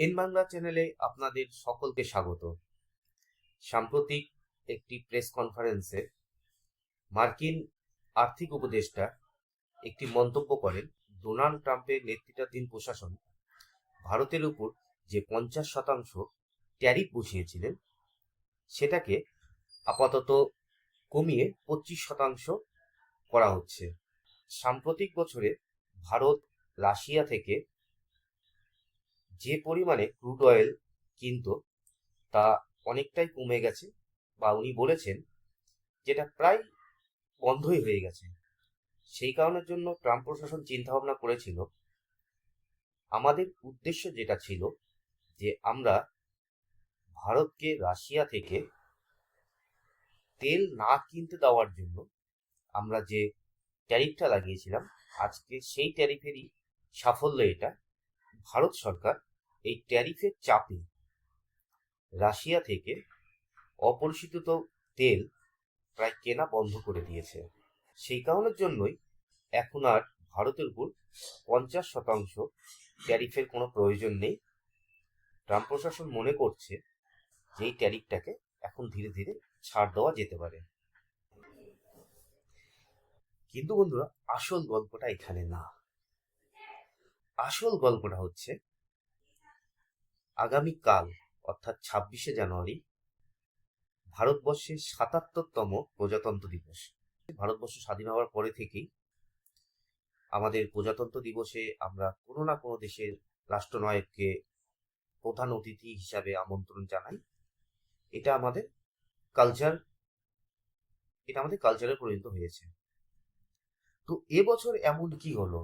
N Bangla চ্যানেলে আপনাদের সকলকে স্বাগত। সাম্প্রতিক একটি প্রেস কনফারেন্সে মার্কিন আর্থিক উপদেষ্টা একটি মন্তব্য করেন, ডোনাল্ড ট্রাম্পের নেতৃত্বাধীন প্রশাসন ভারতের উপর যে 50% ট্যারিফ বসিয়েছিলেন সেটাকে আপাতত কমিয়ে 25% করা হচ্ছে। সাম্প্রতিক বছরে ভারত রাশিয়া থেকে যে পরিমাণে ক্রুড অয়েল কিনত তা অনেকটাই কমে গেছে, বা উনি বলেছেন যেটা প্রায় বন্ধই হয়ে গেছে। সেই কারণের জন্য ট্রাম্প প্রশাসন চিন্তা ভাবনা করেছিল, আমাদের উদ্দেশ্য যেটা ছিল যে আমরা ভারতকে রাশিয়া থেকে তেল না কিনতে দেওয়ার জন্য আমরা যে ট্যারিফটা লাগিয়েছিলাম, আজকে সেই ট্যারিফেরই সাফল্য এটা। ভারত সরকার এই ট্যারিফের চাপে রাশিয়া থেকে অপরিশোধিত তেল প্রায় কেনা বন্ধ করে দিয়েছে। সেই কারণের জন্যই এখন আর ভারতের উপর 50% ট্যারিফের কোনো প্রয়োজন নেই। ট্রাম্প প্রশাসন মনে করছে যে এই ট্যারিফটাকে এখন ধীরে ধীরে ছাড় দেওয়া যেতে পারে। কিন্তু বন্ধুরা, আসল গল্পটা এখানে না। আসল গল্পটা হচ্ছে আগামীকাল অর্থাৎ 26শে জানুয়ারি ভারতবর্ষের 77তম প্রজাতন্ত্র দিবস। ভারতবর্ষ স্বাধীন হওয়ার পরে থেকেই আমাদের প্রজাতন্ত্র দিবসে আমরা কোনো না কোনো দেশের রাষ্ট্রনায়ককে প্রধান অতিথি হিসাবে আমন্ত্রণ জানাই। এটা আমাদের কালচারে পরিণত হয়েছে। তো এবছর এমন কি হলো,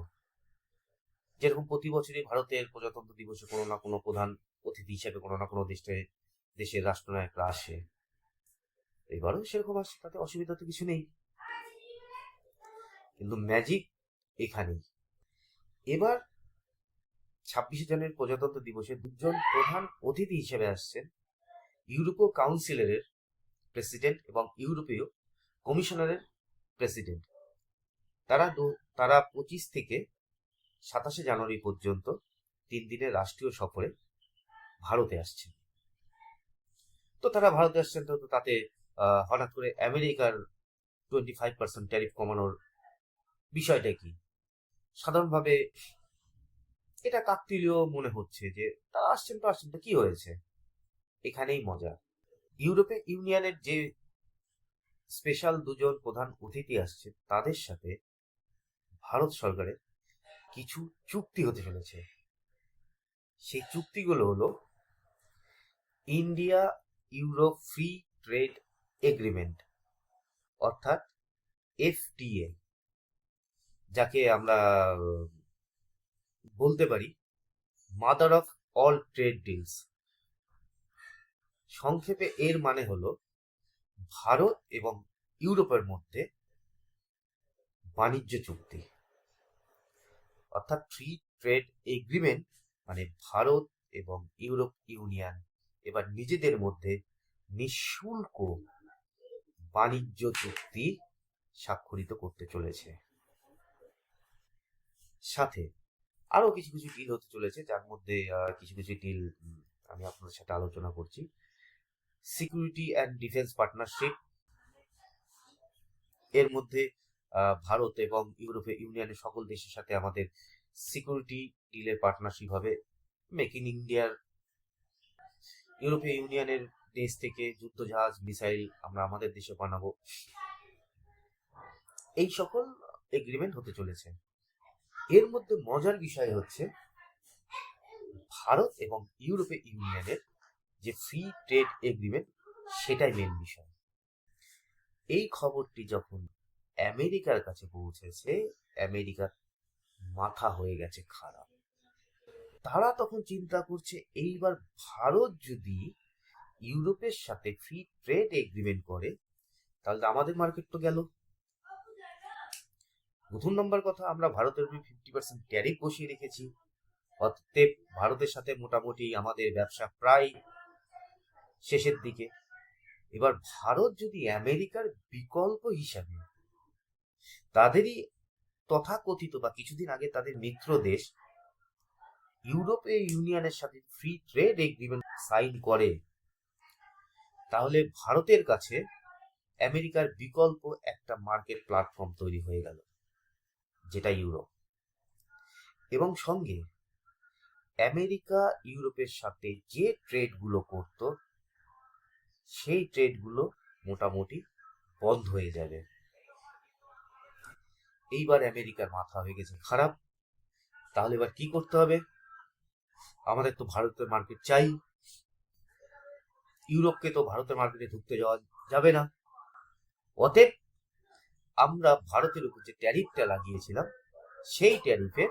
যেরকম প্রতি বছরই ভারতের প্রজাতন্ত্র দিবসে কোনো না কোনো প্রধান অতিথি হিসাবে কোনো না কোনো দেশের রাষ্ট্রনায়করা আসে, এবারও সেরকম আসে, তাতে অসুবিধা তো কিছু নেই। কিন্তু ম্যাজিক এখানেই। এবার 26শে জানুয়ারি প্রজাতন্ত্র দিবসে দুজন প্রধান অতিথি হিসেবে আসছেন ইউরোপীয় কাউন্সিলের প্রেসিডেন্ট এবং ইউরোপীয় কমিশনারের প্রেসিডেন্ট। তারা 25 থেকে 27শে জানুয়ারি পর্যন্ত 3 দিনের রাষ্ট্রীয় সফরে ভারতে আসছেন। তো তারা ভারতে আসছেন, তো তাতে হঠাৎ করে আমেরিকার 25% ট্যারিফ কমানোর বিষয়টা কি? সাধারণভাবে এটা কাকতালীয় মনে হচ্ছে যে তারা আসছেন তো কি হয়েছে। এখানেই মজা। ইউরোপীয় ইউনিয়নের যে স্পেশাল দুজন প্রধান অতিথি আসছে তাদের সাথে ভারত সরকারের কিছু চুক্তি হতে চলেছে। সেই চুক্তিগুলো হলো India Europe free trade agreement, অর্থাৎ এফটিএ, যাকে আমরা বলতে পারি mother of all trade deals. সংক্ষেপে এর মানে হলো ভারত এবং ইউরোপের মধ্যে বাণিজ্য চুক্তি, অর্থাৎ ফ্রি ট্রেড এগ্রিমেন্ট। মানে ভারত এবং ইউরোপ ইউনিয়ন এবার নিজেদের মধ্যে নিঃশুল্ক বাণিজ্য চুক্তি স্বাক্ষরিত করতে চলেছে। সাথে আরো কিছু কিছু ডিল হতে চলেছে, যার মধ্যে কিছু কিছু ডিল আমি আপনাদের সাথে আলোচনা করছি। সিকিউরিটি অ্যান্ড ডিফেন্স পার্টনারশিপ, এর মধ্যে ভারত এবং ইউরোপীয় ইউনিয়নের সকল দেশের সাথে আমাদের সিকিউরিটি ডিলের পার্টনারশিপ হবে। মেক ইন ইন্ডিয়ার, ইউরোপীয় ইউনিয়নের দেশ থেকে যুদ্ধজাহাজ মিসাইল আমরা আমাদের দেশে বানাবো, এই সকল এগ্রিমেন্ট হতে চলেছে। এর মধ্যে মজার বিষয় হচ্ছে ভারত এবং ইউরোপীয় ইউনিয়নের যে ফ্রি ট্রেড এগ্রিমেন্ট, সেটাই মেন বিষয়। এই খবরটি যখন আমেরিকার কাছে পৌঁছেছে, আমেরিকার মাথা হয়ে গেছে খারাপ। তারা তখন চিন্তা করছে, এইবার ভারত যদি ইউরোপের সাথে ফ্রি ট্রেড এগ্রিমেন্ট করে তাহলে আমাদের মার্কেট তো গেল। প্রথম নম্বর কথা, আমরা ভারতের উপর 50% ট্যারিফ বসিয়ে রেখেছি, অতএব ভারতের সাথে মোটামুটি আমাদের ব্যবসা প্রায় শেষের দিকে। এবার ভারত যদি আমেরিকার বিকল্প হিসাবে তাদেরই তথাকথিত বা কিছুদিন আগে তাদের মিত্র দেশ ইউরোপীয় ইউনিয়নের সাথে ফ্রি ট্রেড এগ্রিমেন্ট সাইন করে, তাহলে ভারতের কাছে আমেরিকার বিকল্প একটা মার্কেট প্ল্যাটফর্ম তৈরি হয়ে গেল, যেটা ইউরোপ। এবং সঙ্গে আমেরিকা ইউরোপের সাথে যে ট্রেডগুলো করত, সেই ট্রেডগুলো মোটামুটি বন্ধ হয়ে যাবে। এইবার আমেরিকার মাথা হয়ে গেছে খারাপ, তাহলে এবার কি করতে হবে? আমাদের তো ভারতের মার্কেট চাই, ইউরোপকে তো ভারতের মার্কেটে ঢুকতে যাওয়া যাবে না। অতএব আমরা ভারতের উপর যে ট্যারিফটা লাগিয়েছিলাম, সেই ট্যারিফে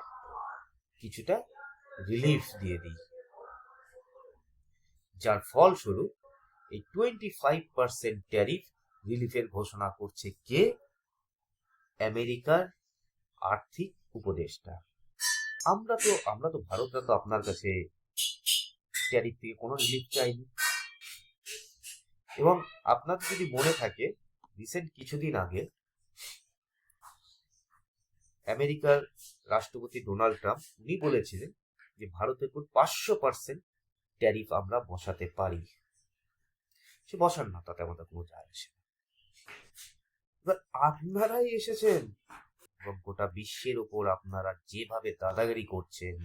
কিছুটা রিলিফ দিয়ে দিই, যার ফলস্বরূপ এই 25% ট্যারিফ রিলিফের ঘোষণা করছে কে? আমেরিকার আর্থিক উপদেষ্টা। আমরা তো ভারতরা তো আপনার কাছে ট্যারিফ থেকে কোনো রিলিফ চাইনি। এবং আপনাদের যদি মনে থাকে, রিসেন্ট কিছুদিন আগে আমেরিকার রাষ্ট্রপতি ডোনাল্ড ট্রাম্প উনি বলেছিলেন যে ভারতের উপর 500% ট্যারিফ আমরা বসাতে পারি। সে বসান না, তাতে আমাদের কোনো যায় আসে না। এবার আপনারাই এসেছেন এবং গোটা বিশ্বের উপর আপনারা যেভাবে দাদাগিরি করছেন,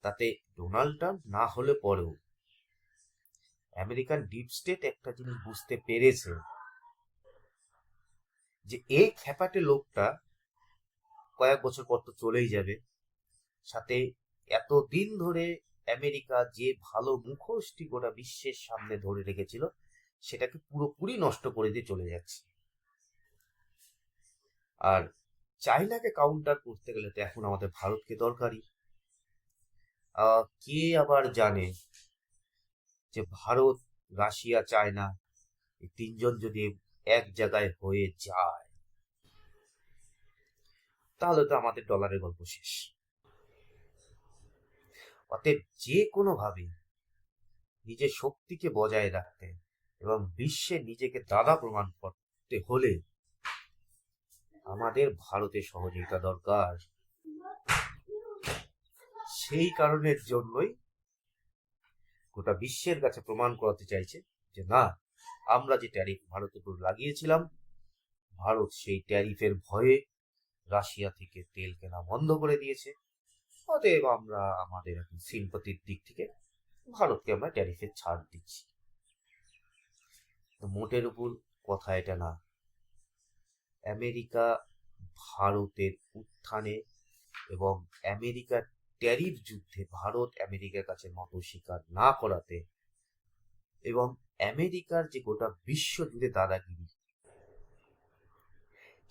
তাতে ডোনাল্ড ট্রাম্প না হলে পরেও আমেরিকান ডিপ স্টেট একটা জিনিস বুঝতে পেরেছে, যে এই খ্যাপাটে লোকটা কয়েক বছর পর তো চলেই যাবে, সাথে এতদিন ধরে আমেরিকা যে ভালো মুখোশটি গোটা বিশ্বের সামনে ধরে রেখেছিল, সেটাকে পুরোপুরি নষ্ট করে দিয়ে চলে যাচ্ছে। আর চাইনাকে কাউন্টার করতে গেলে তো এখন আমাদের ভারতকে দরকারি। কে আবার জানে যে ভারত, রাশিয়া, চায়না এই তিনজন যদি এক জায়গায় হয়ে যায়, তাহলে তো আমাদের ডলারের গল্প শেষ। অতএব যে কোনো ভাবে নিজের শক্তিকে বজায় রাখতে এবং বিশ্বে নিজেকে দাদা প্রমাণ করতে হলে আমাদের ভারতের সহযোগিতা দরকার। সেই কারণের জন্যই গোটা বিশ্বের কাছে প্রমাণ করাতে চাইছে যে না, আমরা যে ট্যারিফ ভারতের উপর লাগিয়েছিলাম, ভারত সেই ট্যারিফের ভয়ে রাশিয়া থেকে তেল কেনা বন্ধ করে দিয়েছে। অতএব আমরা আমাদের এখন সিম্পতির দিক থেকে ভারতকে আমরা ট্যারিফের ছাড় দিচ্ছি। তো মোটের উপর কথা এটা না। আমেরিকা ভারতের উত্থানে এবং আমেরিকার ট্যারিফ যুদ্ধে ভারত আমেরিকার কাছে নত স্বীকার না করাতে, এবং আমেরিকার যে গোটা বিশ্ব জুড়ে দাদাগিরি,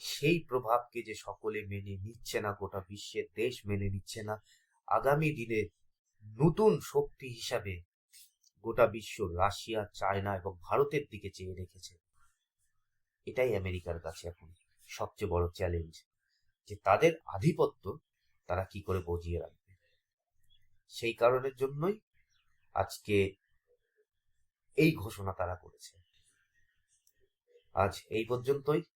সেই প্রভাবকে যে সকলে মেনে নিচ্ছে না, গোটা বিশ্বের দেশ মেনে নিচ্ছে না, আগামী দিনে নতুন শক্তি হিসাবে গোটা বিশ্ব রাশিয়া, চায়না এবং ভারতের দিকে চেয়ে রেখেছে। এটাই আমেরিকার কাছে এখন সবচেয়ে বড় চ্যালেঞ্জ, যে তাদের আধিপত্য তারা কি করে বজিয়ে রাখবে। সেই কারণের জন্যই আজকে এই ঘোষণা তারা করেছে। আজ এই পর্যন্তই।